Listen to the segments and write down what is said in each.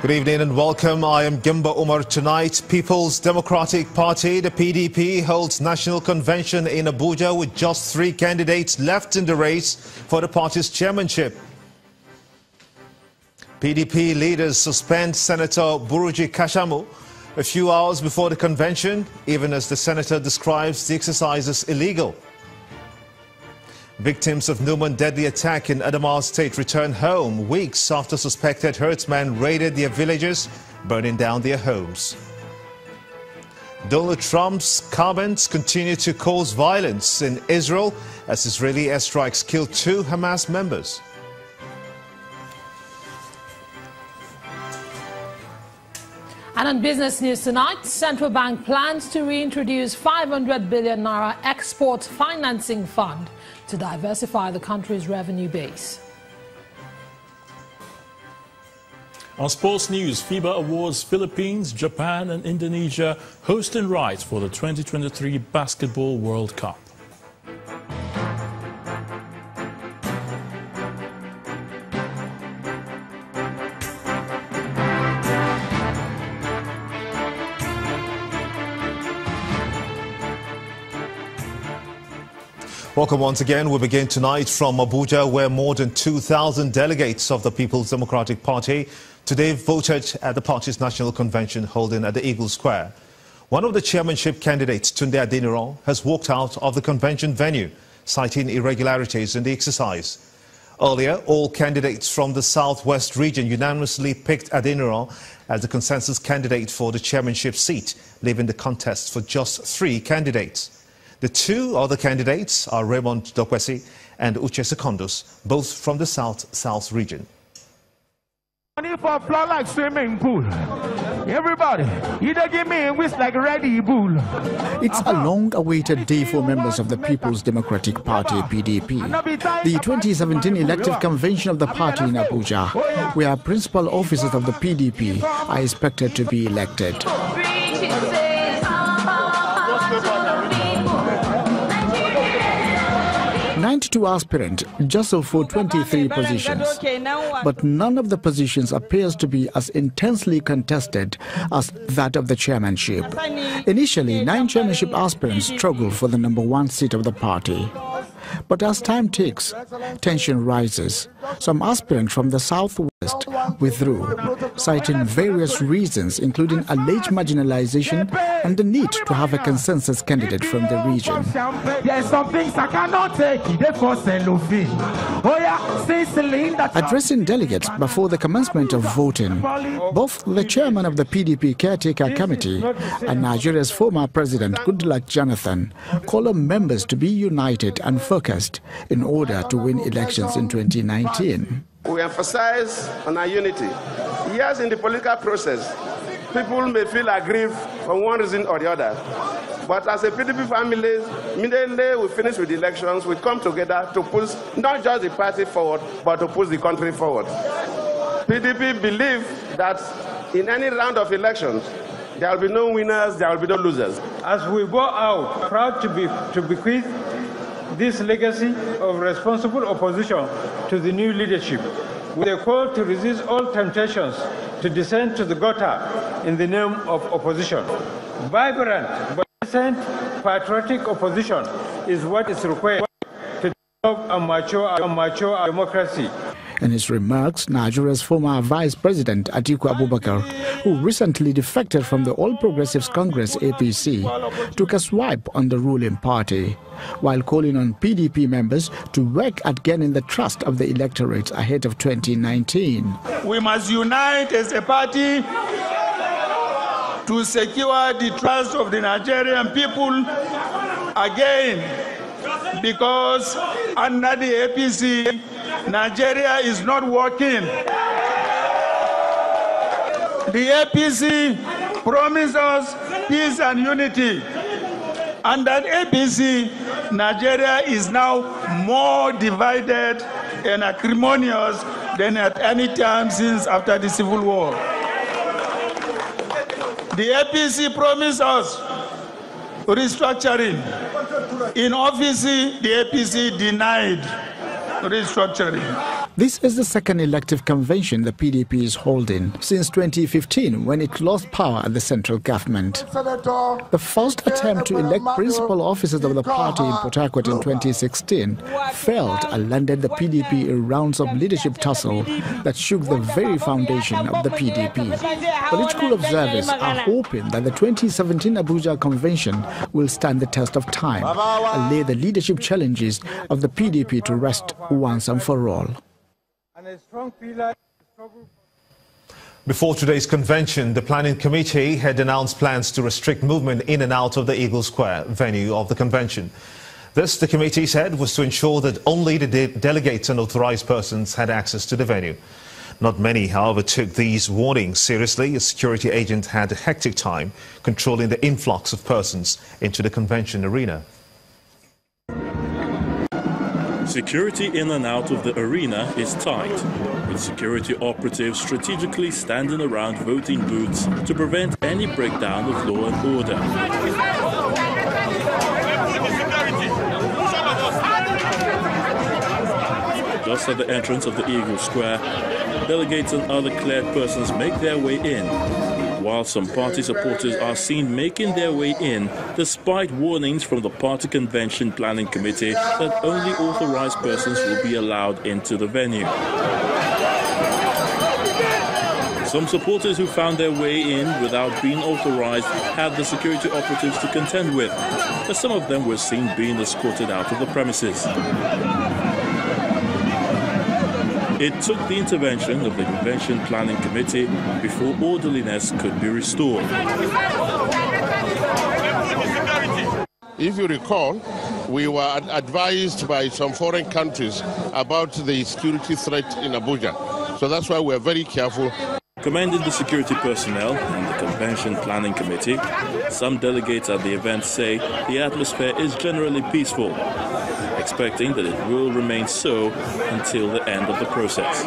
Good evening and welcome. I am Gimba Umar. Tonight, People's Democratic Party, the PDP, holds national convention in Abuja with just 3 candidates left in the race for the party's chairmanship. PDP leaders suspend Senator Buruji Kashamu a few hours before the convention, even as the senator describes the exercise as illegal. Victims of Numan deadly attack in Adamawa State return home weeks after suspected herdsmen raided their villages, burning down their homes. Donald Trump's comments continue to cause violence in Israel as Israeli airstrikes killed 2 Hamas members. And on business news tonight, Central Bank plans to reintroduce 500 billion naira export financing fund to diversify the country's revenue base. On sports news, FIBA awards Philippines, Japan and Indonesia hosting rights for the 2023 Basketball World Cup. Welcome once again. We begin tonight from Abuja, where more than 2,000 delegates of the People's Democratic Party today voted at the party's national convention holding at the Eagle Square. One of the chairmanship candidates, Tunde Adeniran, has walked out of the convention venue, citing irregularities in the exercise. Earlier, all candidates from the Southwest region unanimously picked Adeniran as the consensus candidate for the chairmanship seat, leaving the contest for just 3 candidates. The 2 other candidates are Raymond Dokwesi and Uche Secondus, both from the South region. Money for floor like swimming pool. Everybody, either give me a whisk like Ready Bull. It's a long-awaited day for members of the People's Democratic Party, PDP. The 2017 elective convention of the party in Abuja, where principal officers of the PDP are expected to be elected. 92 aspirants jostle for 23 positions, but none of the positions appears to be as intensely contested as that of the chairmanship. Initially, 9 chairmanship aspirants struggle for the #1 seat of the party. But as time ticks, tension rises. Some aspirants from the Southwest withdrew, citing various reasons, including alleged marginalization and the need to have a consensus candidate from the region. Addressing delegates before the commencement of voting, both the chairman of the PDP Caretaker Committee and Nigeria's former president, Goodluck Jonathan, call on members to be united and focused in order to win elections in 2019. We emphasize on our unity. Yes, in the political process, people may feel aggrieved for one reason or the other. But as a PDP family, immediately we finish with the elections, we come together to push not just the party forward, but to push the country forward. PDP believe that in any round of elections, there will be no winners, there will be no losers. As we go out, proud to bequeath this legacy of responsible opposition to the new leadership, with a call to resist all temptations to descend to the gutter in the name of opposition. Vibrant but decent patriotic opposition is what is required to develop and mature our democracy. In his remarks, Nigeria's former Vice President Atiku Abubakar, who recently defected from the All Progressives Congress APC, took a swipe on the ruling party, while calling on PDP members to work at gaining the trust of the electorate ahead of 2019. We must unite as a party to secure the trust of the Nigerian people again, because under the APC, Nigeria is not working. The APC promised us peace and unity. Under APC, Nigeria is now more divided and acrimonious than at any time since after the Civil War. The APC promised us restructuring. In office, the APC denied restructuring. This is the second elective convention the PDP is holding since 2015, when it lost power at the central government. The first attempt to elect principal officers of the party in Port Harcourt in 2016 failed and landed the PDP in rounds of leadership tussle that shook the very foundation of the PDP. Political observers are hoping that the 2017 Abuja convention will stand the test of time and lay the leadership challenges of the PDP to rest once and for all. Before today's convention, the planning committee had announced plans to restrict movement in and out of the Eagle Square venue of the convention. This, the committee said, was to ensure that only the delegates and authorized persons had access to the venue. Not many, however, took these warnings seriously. A security agent had a hectic time controlling the influx of persons into the convention arena. Security in and out of the arena is tight, with security operatives strategically standing around voting booths to prevent any breakdown of law and order. Just at the entrance of the Eagle Square, delegates and other cleared persons make their way in, while some party supporters are seen making their way in despite warnings from the party convention planning committee that only authorized persons will be allowed into the venue. Some supporters who found their way in without being authorized had the security operatives to contend with, but some of them were seen being escorted out of the premises. It took the intervention of the Convention Planning Committee before orderliness could be restored. If you recall, we were advised by some foreign countries about the security threat in Abuja. So that's why we're very careful. Commending the security personnel and the Convention Planning Committee, some delegates at the event say the atmosphere is generally peaceful, expecting that it will remain so until the end of the process.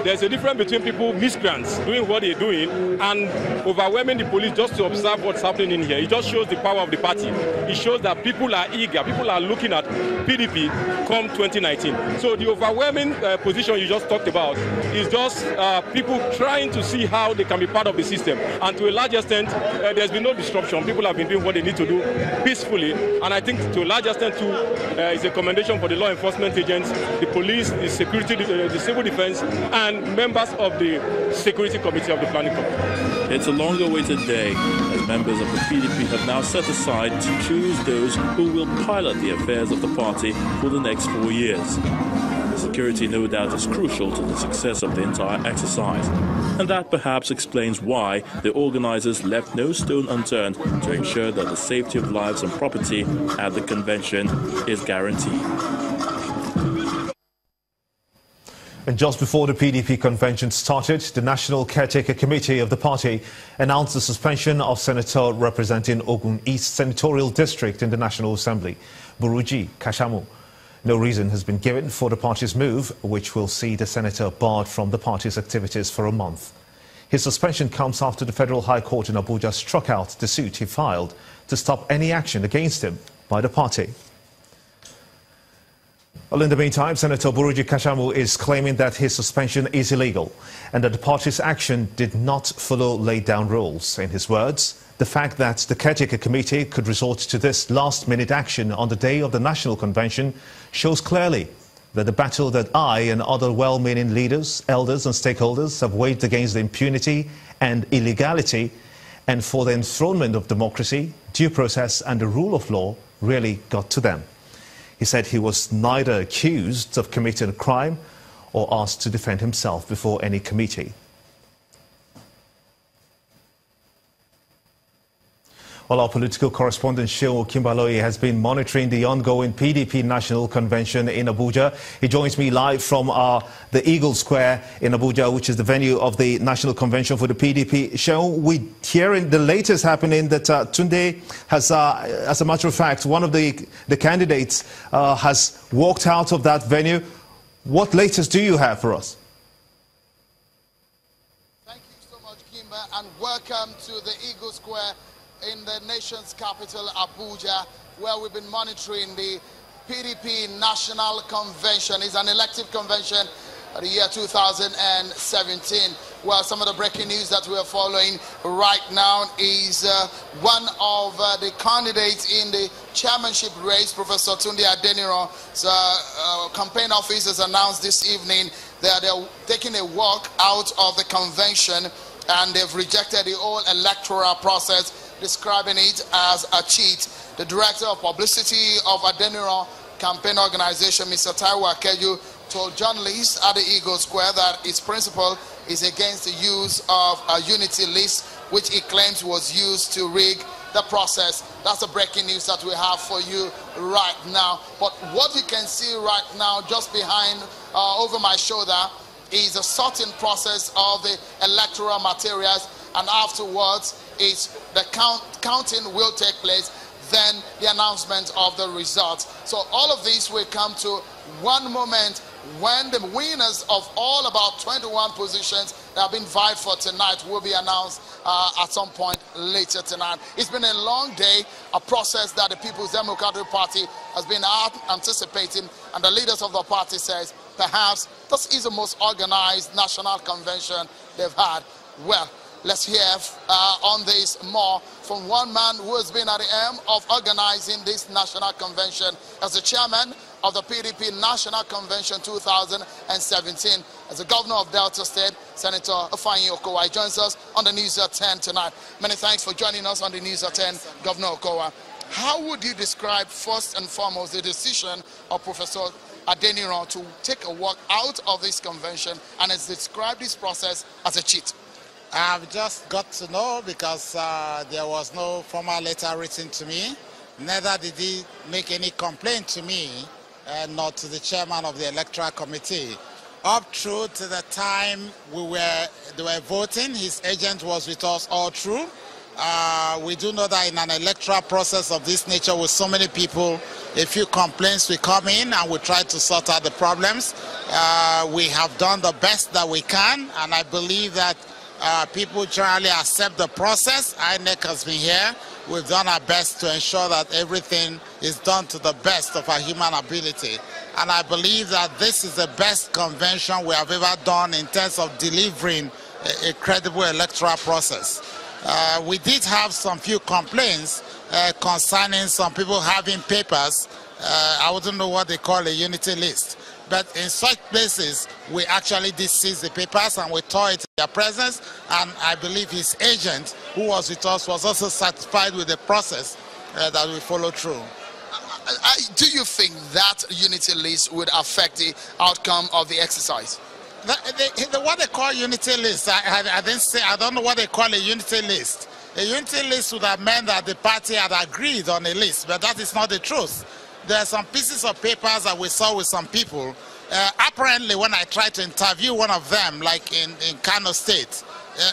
There's a difference between people, miscreants, doing what they're doing and overwhelming the police just to observe what's happening in here. It just shows the power of the party. It shows that people are eager, people are looking at PDP come 2019. So the overwhelming position you just talked about is just people trying to see how they can be part of the system. And to a large extent, there's been no disruption. People have been doing what they need to do peacefully. And I think to a large extent too, it's a commendation for the law enforcement agents, the police, the security, the civil defense, and members of the security committee of the planning committee. It's a long-awaited day, as members of the PDP have now set aside to choose those who will pilot the affairs of the party for the next 4 years. Security, no doubt, is crucial to the success of the entire exercise, and that perhaps explains why the organizers left no stone unturned to ensure that the safety of lives and property at the convention is guaranteed. And just before the PDP convention started, the National Caretaker Committee of the party announced the suspension of Senator representing Ogun East Senatorial District in the National Assembly, Buruji Kashamu. No reason has been given for the party's move, which will see the senator barred from the party's activities for a month. His suspension comes after the Federal High Court in Abuja struck out the suit he filed to stop any action against him by the party. Well, in the meantime, Senator Buruji Kashamu is claiming that his suspension is illegal and that the party's action did not follow laid-down rules. In his words, the fact that the Caretaker Committee could resort to this last-minute action on the day of the National Convention shows clearly that the battle that I and other well-meaning leaders, elders and stakeholders have waged against the impunity and illegality and for the enthronement of democracy, due process and the rule of law really got to them. He said he was neither accused of committing a crime or asked to defend himself before any committee. Well, our political correspondent Shehu Kimbaloye has been monitoring the ongoing PDP National Convention in Abuja. He joins me live from the Eagle Square in Abuja, which is the venue of the National Convention for the PDP. Shehu, we're hearing the latest happening that Tunde has, as a matter of fact, one of the candidates has walked out of that venue. What latest do you have for us? Thank you so much, Kimba, and welcome to the Eagle Square in the nation's capital, Abuja, where we've been monitoring the PDP National Convention. It's an elective convention the year 2017. Well, some of the breaking news that we are following right now is one of the candidates in the chairmanship race, Professor Tunde Adeniran's campaign office has announced this evening that they're taking a walk out of the convention, and they've rejected the whole electoral process, describing it as a cheat. The director of publicity of Adeniran campaign organization, Mr. Taiwo Akeju, told journalists at the Eagle Square that his principle is against the use of a unity list, which he claims was used to rig the process. That's the breaking news that we have for you right now. But what you can see right now, just behind, over my shoulder, is a sorting process of the electoral materials, and afterwards, the counting will take place, then the announcement of the results. So all of these will come to one moment when the winners of all about 21 positions that have been vied for tonight will be announced at some point later tonight. It's been a long day, a process that the People's Democratic Party has been anticipating, and the leaders of the party says perhaps this is the most organized national convention they've had. Well, let's hear on this more from one man who has been at the helm of organizing this national convention as the chairman of the PDP National Convention 2017. As the governor of Delta State, Senator Ifeanyi Okowa joins us on the News at 10 tonight. Many thanks for joining us on the News at 10, Governor Okowa. How would you describe first and foremost the decision of Professor Adeniran to take a walk out of this convention and has described this process as a cheat? I've just got to know because there was no formal letter written to me. Neither did he make any complaint to me, nor to the chairman of the electoral committee. Up through to the time they were voting, his agent was with us all through. We do know that in an electoral process of this nature with so many people, a few complaints will come in and we try to sort out the problems. We have done the best that we can, and I believe that people generally accept the process. INEC has been here. We've done our best to ensure that everything is done to the best of our human ability. And I believe that this is the best convention we have ever done in terms of delivering a credible electoral process. We did have some few complaints concerning some people having papers. I wouldn't know what they call a unity list. But in such places, we actually did seize the papers and we tore it in their presence. And I believe his agent, who was with us, was also satisfied with the process that we followed through. Do you think that unity list would affect the outcome of the exercise? What they call unity list, I don't know what they call a unity list. A unity list would have meant that the party had agreed on a list, but that is not the truth. There are some pieces of papers that we saw with some people. Apparently, when I tried to interview one of them, like in Kano State,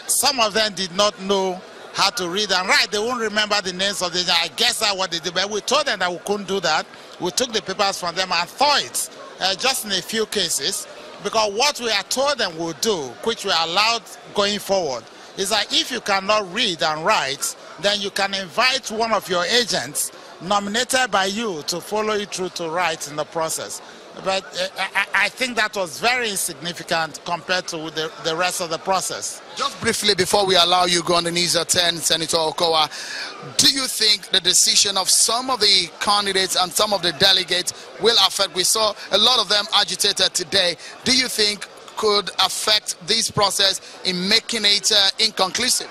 some of them did not know how to read and write. They won't remember the names of the. I guess that's what they did. But we told them that we couldn't do that. We took the papers from them and thought it, just in a few cases, because what we are told them we'll do, which we are allowed going forward, is that if you cannot read and write, then you can invite one of your agents nominated by you to follow you through to write in the process. But I think that was very insignificant compared to the rest of the process. Just briefly before we allow you go on the News at 10, Senator Okowa, do you think the decision of some of the candidates and some of the delegates will affect? We saw a lot of them agitated today. Do you think could affect this process in making it inconclusive?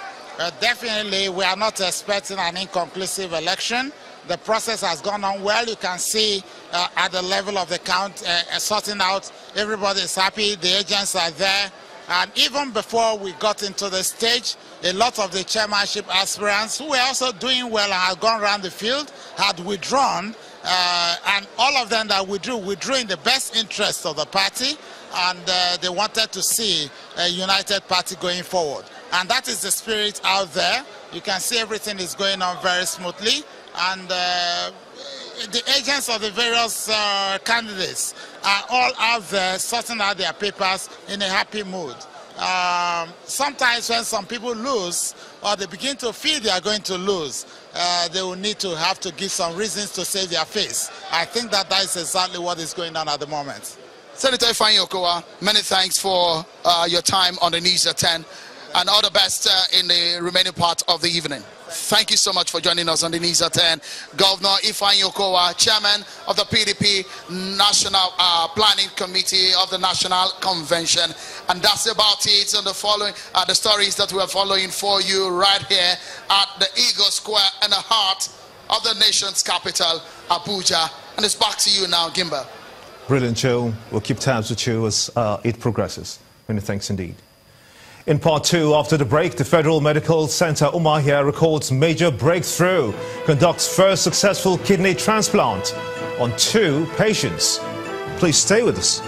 Definitely, we are not expecting an inconclusive election. The process has gone on well. You can see at the level of the count, sorting out, everybody is happy, the agents are there. And even before we got into the stage, a lot of the chairmanship aspirants who were also doing well and had gone around the field had withdrawn. And all of them that withdrew in the best interest of the party, and they wanted to see a united party going forward. And that is the spirit out there. You can see everything is going on very smoothly. And the agents of the various candidates are all out there sorting out their papers in a happy mood. Sometimes when some people lose or they begin to feel they are going to lose, they will need to have to give some reasons to save their face. I think that is exactly what is going on at the moment. Senator Ifeanyi Okowa, many thanks for your time on the News at 10, and all the best in the remaining part of the evening. Thank you so much for joining us on the News at 10. Governor Ifeanyi Okowa, Chairman of the PDP National Planning Committee of the National Convention. And that's about it on the following, the stories that we are following for you right here at the Eagle Square in the heart of the nation's capital, Abuja. And it's back to you now, Gimba. Brilliant, Joe. We'll keep tabs with you as it progresses. Many thanks indeed. In part two, after the break, the Federal Medical Center Umuahia records major breakthrough, conducts first successful kidney transplant on 2 patients. Please stay with us.